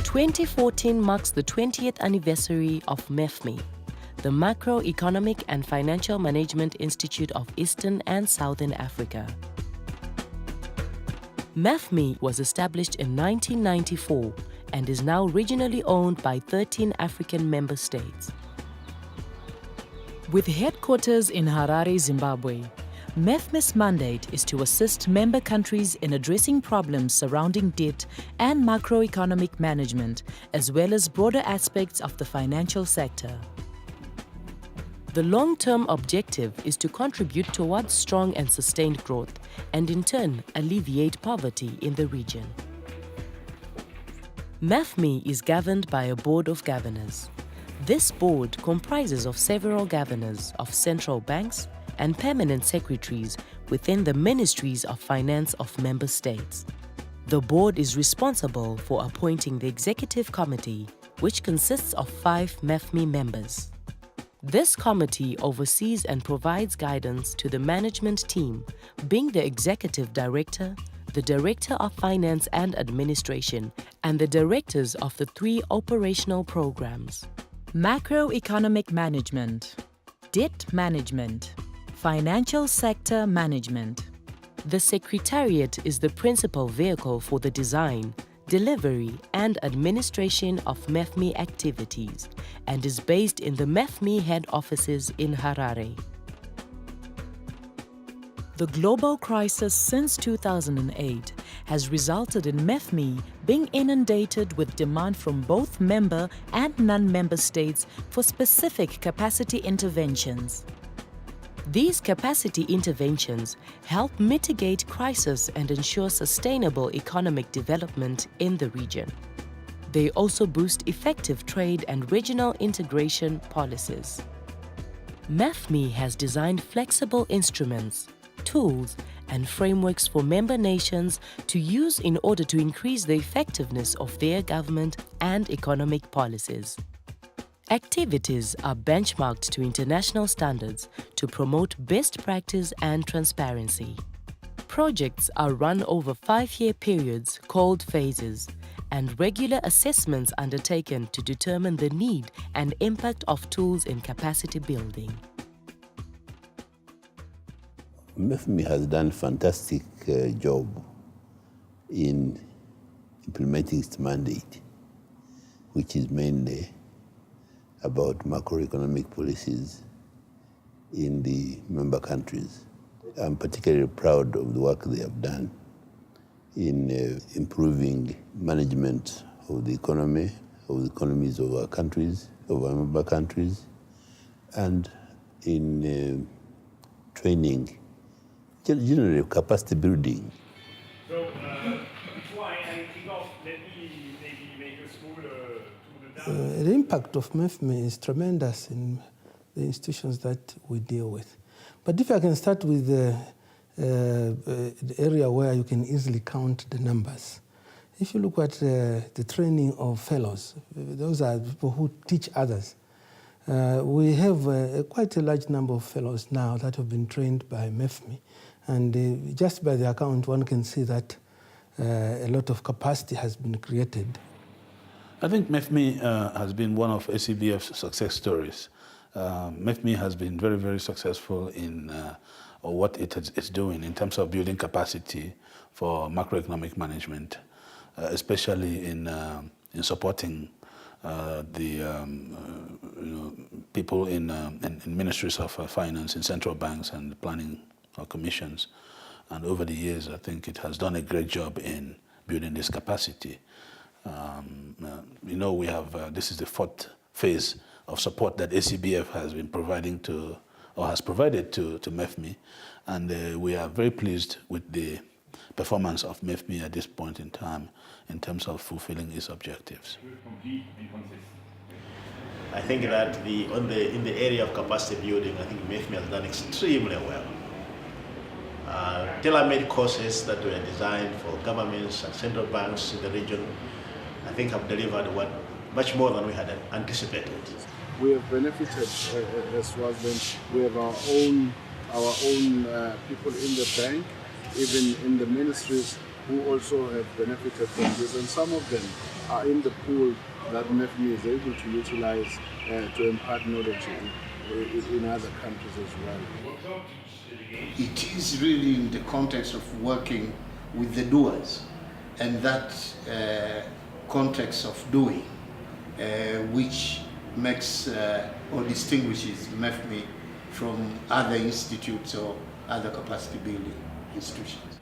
2014 marks the 20th anniversary of MEFMI, the Macroeconomic and Financial Management Institute of Eastern and Southern Africa. MEFMI was established in 1994 and is now regionally owned by 13 African member states. With headquarters in Harare, Zimbabwe, MEFMI's mandate is to assist member countries in addressing problems surrounding debt and macroeconomic management, as well as broader aspects of the financial sector. The long-term objective is to contribute towards strong and sustained growth and, in turn, alleviate poverty in the region. MEFMI is governed by a board of governors. This board comprises of several governors of central banks and permanent secretaries within the ministries of finance of member states. The board is responsible for appointing the executive committee, which consists of 5 MEFMI members. This committee oversees and provides guidance to the management team, being the executive director, the director of finance and administration, and the directors of the 3 operational programs. Macroeconomic management, debt management, financial sector management. The Secretariat is the principal vehicle for the design, delivery and administration of MEFMI activities and is based in the MEFMI head offices in Harare. The global crisis since 2008 has resulted in MEFMI being inundated with demand from both member and non-member states for specific capacity interventions. These capacity interventions help mitigate crisis and ensure sustainable economic development in the region. They also boost effective trade and regional integration policies. MEFMI has designed flexible instruments, tools, and frameworks for member nations to use in order to increase the effectiveness of their government and economic policies. Activities are benchmarked to international standards to promote best practice and transparency. Projects are run over 5-year periods called phases, and regular assessments undertaken to determine the need and impact of tools in capacity building. MEFMI has done a fantastic job in implementing its mandate, which is mainly about macroeconomic policies in the member countries. I'm particularly proud of the work they have done in improving management of the economy, of the economies of our countries, of our member countries, and in training, generally capacity building. So, before I kick off, let me maybe make a small the impact of MEFMI is tremendous in the institutions that we deal with. But if I can start with the area where you can easily count the numbers. If you look at the training of fellows, those are people who teach others. We have quite a large number of fellows now that have been trained by MEFMI. And just by the account, one can see that a lot of capacity has been created. I think MEFMI has been one of ACBF's success stories. MEFMI has been very, very successful in what it's doing in terms of building capacity for macroeconomic management, especially in supporting the people in ministries of finance, in central banks and planning commissions. And over the years, I think it has done a great job in building this capacity. We have, this is the 4th phase of support that ACBF has been providing to, or has provided to MEFMI. And we are very pleased with the performance of MEFMI at this point in time in terms of fulfilling its objectives. I think that in the area of capacity building, I think MEFMI has done extremely well. Tailor-made courses that were designed for governments and central banks in the region, I think have delivered much more than we had anticipated. We have benefited as well. We have our own people in the bank, even in the ministries, who also have benefited from this, and some of them are in the pool that MEFMI is able to utilize to impart knowledge in other countries as well. It is really in the context of working with the doers, and that context of doing which makes or distinguishes MEFMI from other institutes or other capacity building institutions.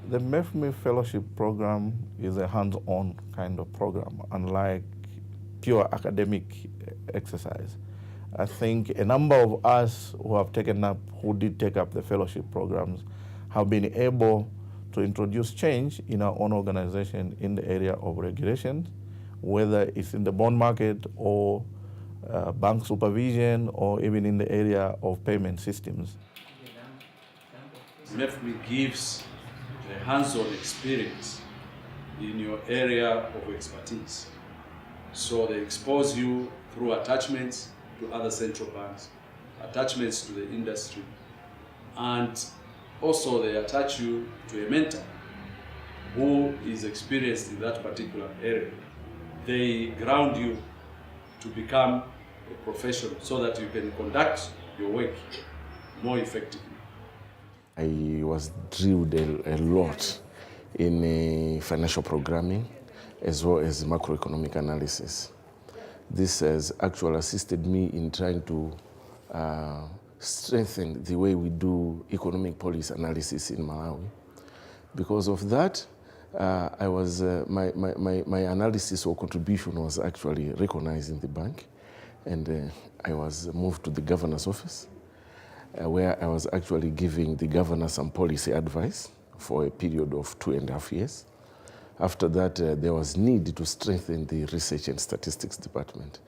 The MEFMI Fellowship Program is a hands-on kind of program, unlike pure academic exercise. I think a number of us who did take up the fellowship programs have been able to introduce change in our own organization in the area of regulation, whether it's in the bond market or bank supervision or even in the area of payment systems. MEFMI gives a hands-on experience in your area of expertise. So they expose you through attachments to other central banks, attachments to the industry, and also they attach you to a mentor who is experienced in that particular area. They ground you to become a professional so that you can conduct your work more effectively. I was drilled a lot in financial programming as well as macroeconomic analysis. This has actually assisted me in trying to strengthen the way we do economic policy analysis in Malawi. Because of that, my analysis or contribution was actually recognized in the bank, and I was moved to the governor's office, where I was actually giving the governor some policy advice for a period of 2.5 years. After that, there was need to strengthen the research and statistics department.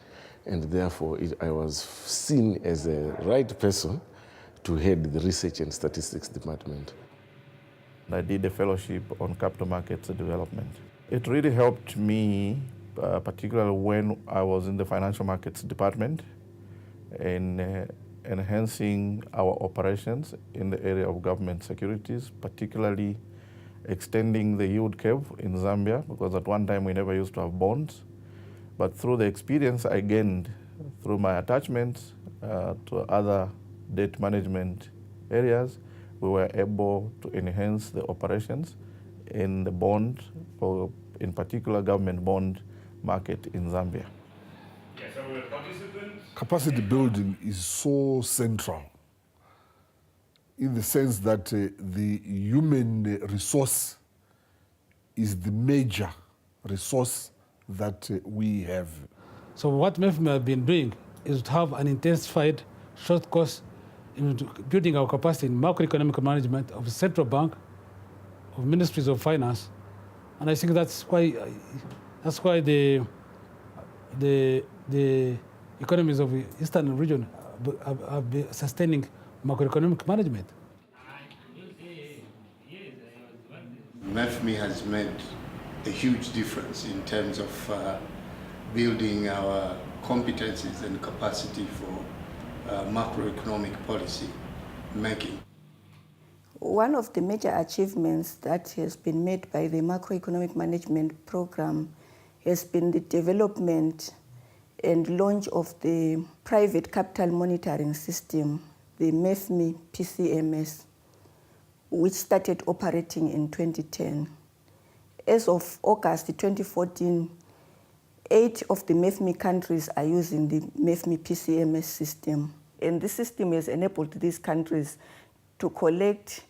And therefore, I was seen as a right person to head the research and statistics department. I did a fellowship on capital markets development. It really helped me, particularly when I was in the financial markets department, in enhancing our operations in the area of government securities, particularly extending the yield curve in Zambia, because at one time we never used to have bonds. But through the experience I gained through my attachments to other debt management areas, we were able to enhance the operations in the bond, or in particular government bond market in Zambia. Capacity building is so central in the sense that the human resource is the major resource that we have. So what MEFMI have been doing is to have an intensified short course in building our capacity in macroeconomic management of the central bank, of ministries of finance, and I think that's why the economies of the Eastern region have been sustaining macroeconomic management. MEFMI has made a huge difference in terms of building our competencies and capacity for macroeconomic policy making. One of the major achievements that has been made by the macroeconomic management program has been the development and launch of the private capital monitoring system, the MEFMI PCMS, which started operating in 2010. As of August 2014, 8 of the MEFMI countries are using the MEFMI PCMS system. And this system has enabled these countries to collect,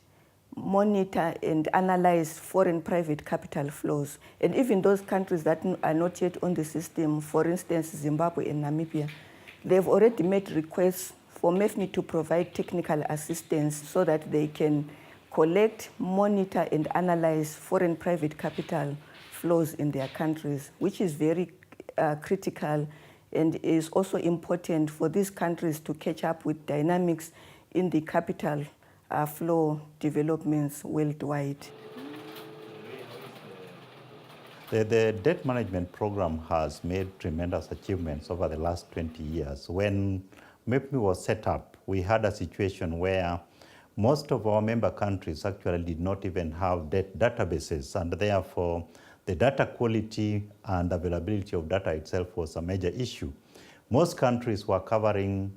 monitor, and analyze foreign private capital flows. And even those countries that are not yet on the system, for instance, Zimbabwe and Namibia, they've already made requests for MEFMI to provide technical assistance so that they can collect, monitor, and analyze foreign private capital flows in their countries, which is very critical and is also important for these countries to catch up with dynamics in the capital flow developments worldwide. The debt management program has made tremendous achievements over the last 20 years. When MEFMI was set up, we had a situation where most of our member countries actually did not even have debt databases, and therefore the data quality and availability of data itself was a major issue. Most countries were covering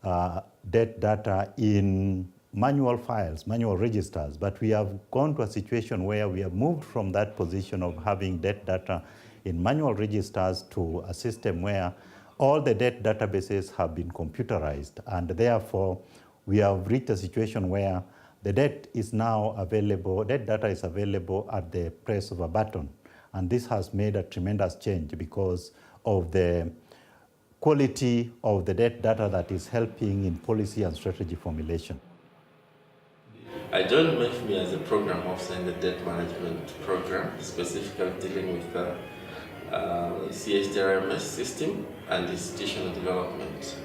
debt data in manual files, manual registers, but we have gone to a situation where we have moved from that position of having debt data in manual registers to a system where all the debt databases have been computerized, and therefore we have reached a situation where the debt is now available, debt data is available at the press of a button. And this has made a tremendous change because of the quality of the debt data that is helping in policy and strategy formulation. I joined MEFMI as a program officer in the debt management program, specifically dealing with the CHDRMS system and institutional development.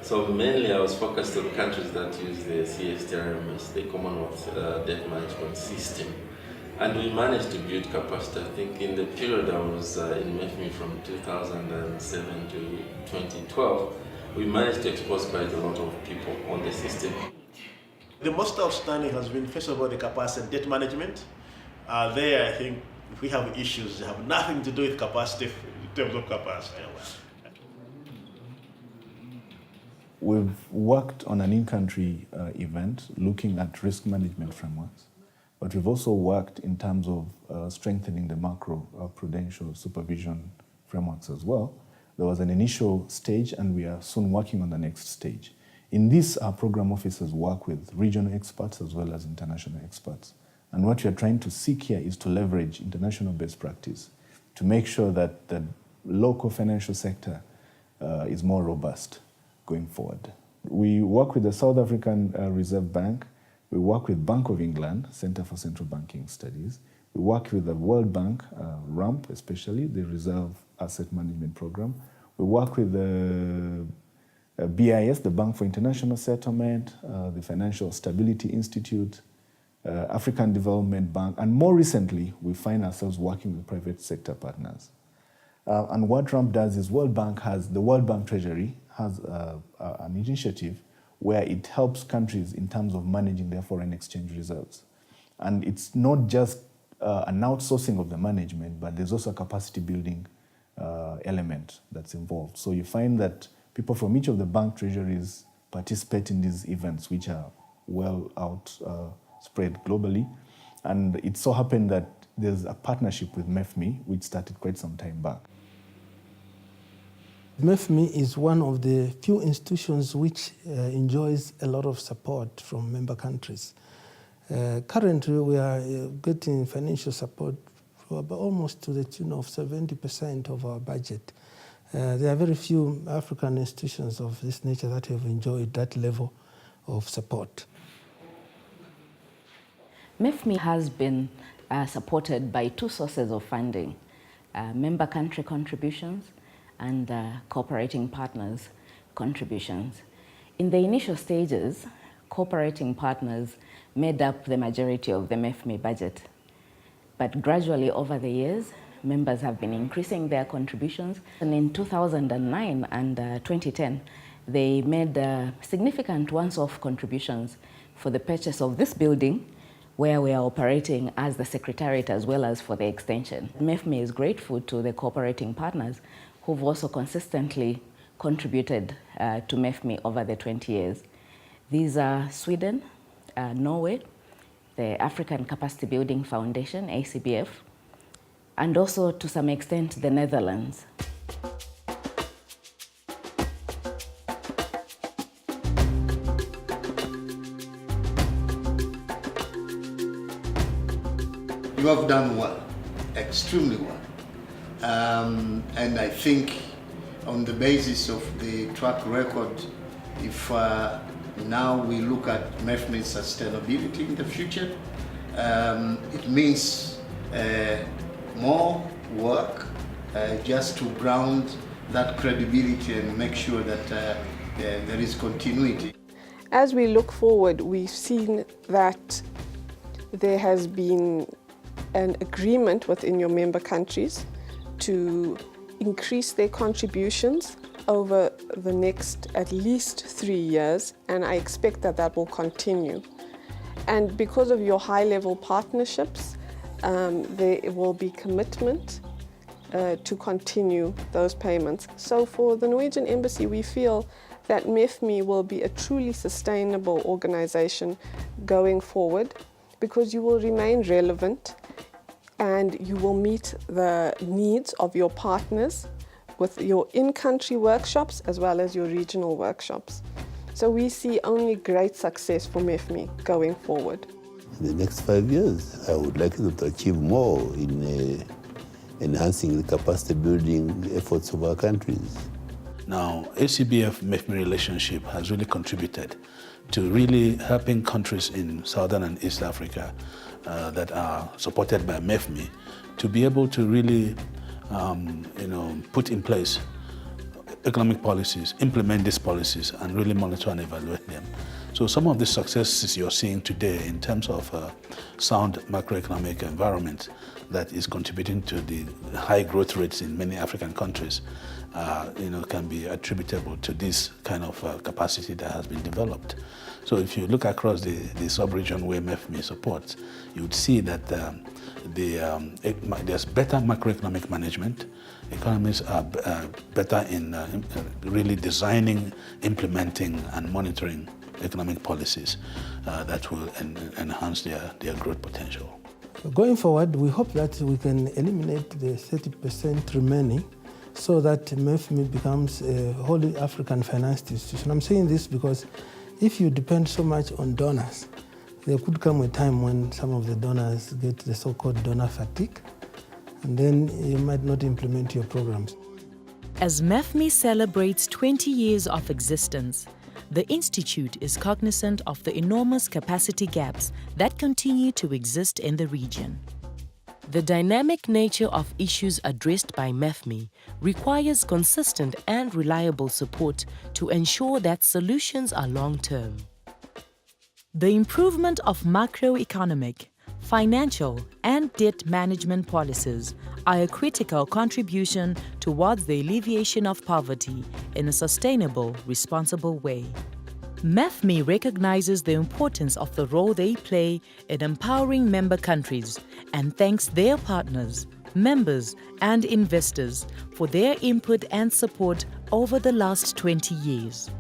So mainly I was focused on countries that use the CHDRMS, the Commonwealth Debt Management System. And we managed to build capacity. I think in the period I was in MEFMI from 2007 to 2012, we managed to expose quite a lot of people on the system. The most outstanding has been, first of all, the capacity debt management. There, I think, if we have issues that have nothing to do with capacity in terms of capacity. We've worked on an in-country event looking at risk management frameworks, but we've also worked in terms of strengthening the macro-prudential supervision frameworks as well. There was an initial stage, and we are soon working on the next stage. In this, our program officers work with regional experts as well as international experts. And what we are trying to seek here is to leverage international best practice to make sure that the local financial sector is more robust going forward. We work with the South African Reserve Bank. We work with Bank of England, Center for Central Banking Studies. We work with the World Bank, RAMP especially, the Reserve Asset Management Program. We work with the BIS, the Bank for International Settlement, the Financial Stability Institute, African Development Bank, and more recently, we find ourselves working with private sector partners. And what RAMP does is the World Bank Treasury has an initiative where it helps countries in terms of managing their foreign exchange reserves. And it's not just an outsourcing of the management, but there's also a capacity building element that's involved. So you find that people from each of the bank treasuries participate in these events, which are well spread globally. And it so happened that there's a partnership with MEFMI, which started quite some time back. MEFMI is one of the few institutions which enjoys a lot of support from member countries. Currently, we are getting financial support for almost to the tune of 70% of our budget. There are very few African institutions of this nature that have enjoyed that level of support. MEFMI has been supported by two sources of funding, member country contributions and cooperating partners' contributions. In the initial stages, cooperating partners made up the majority of the MEFMI budget. But gradually over the years, members have been increasing their contributions. And in 2009 and 2010, they made significant once-off contributions for the purchase of this building, where we are operating as the Secretariat as well as for the extension. MEFMI is grateful to the cooperating partners who've also consistently contributed to MEFMI over the 20 years. These are Sweden, Norway, the African Capacity Building Foundation, ACBF, and also to some extent the Netherlands. You have done well, extremely well. And I think on the basis of the track record, if now we look at MEFMI's sustainability in the future, it means more work just to ground that credibility and make sure that there is continuity. As we look forward, we've seen that there has been an agreement within your member countries to increase their contributions over the next at least 3 years, and I expect that that will continue. And because of your high-level partnerships, there will be commitment to continue those payments. So for the Norwegian Embassy, we feel that MEFMI will be a truly sustainable organization going forward, because you will remain relevant and you will meet the needs of your partners with your in-country workshops as well as your regional workshops. So we see only great success for MEFMI going forward. In the next 5 years, I would like to achieve more in enhancing the capacity building efforts of our countries. Now, ACBF-MEFMI relationship has really contributed to really helping countries in Southern and East Africa that are supported by MEFMI to be able to really put in place economic policies, implement these policies, and really monitor and evaluate them. So some of the successes you're seeing today in terms of sound macroeconomic environment that is contributing to the high growth rates in many African countries, can be attributable to this kind of capacity that has been developed. So if you look across the sub-region where MEFMI supports, you would see that there's better macroeconomic management. Economies are better in really designing, implementing, and monitoring economic policies that will enhance their growth potential. Going forward, we hope that we can eliminate the 30% remaining so that MEFMI becomes a wholly African financed institution. I'm saying this because if you depend so much on donors, there could come a time when some of the donors get the so-called donor fatigue, and then you might not implement your programs. As MEFMI celebrates 20 years of existence, the Institute is cognizant of the enormous capacity gaps that continue to exist in the region. The dynamic nature of issues addressed by MEFMI requires consistent and reliable support to ensure that solutions are long-term. The improvement of macroeconomic, financial, and debt management policies are a critical contribution towards the alleviation of poverty in a sustainable, responsible way. MEFMI recognizes the importance of the role they play in empowering member countries and thanks their partners, members, and investors for their input and support over the last 20 years.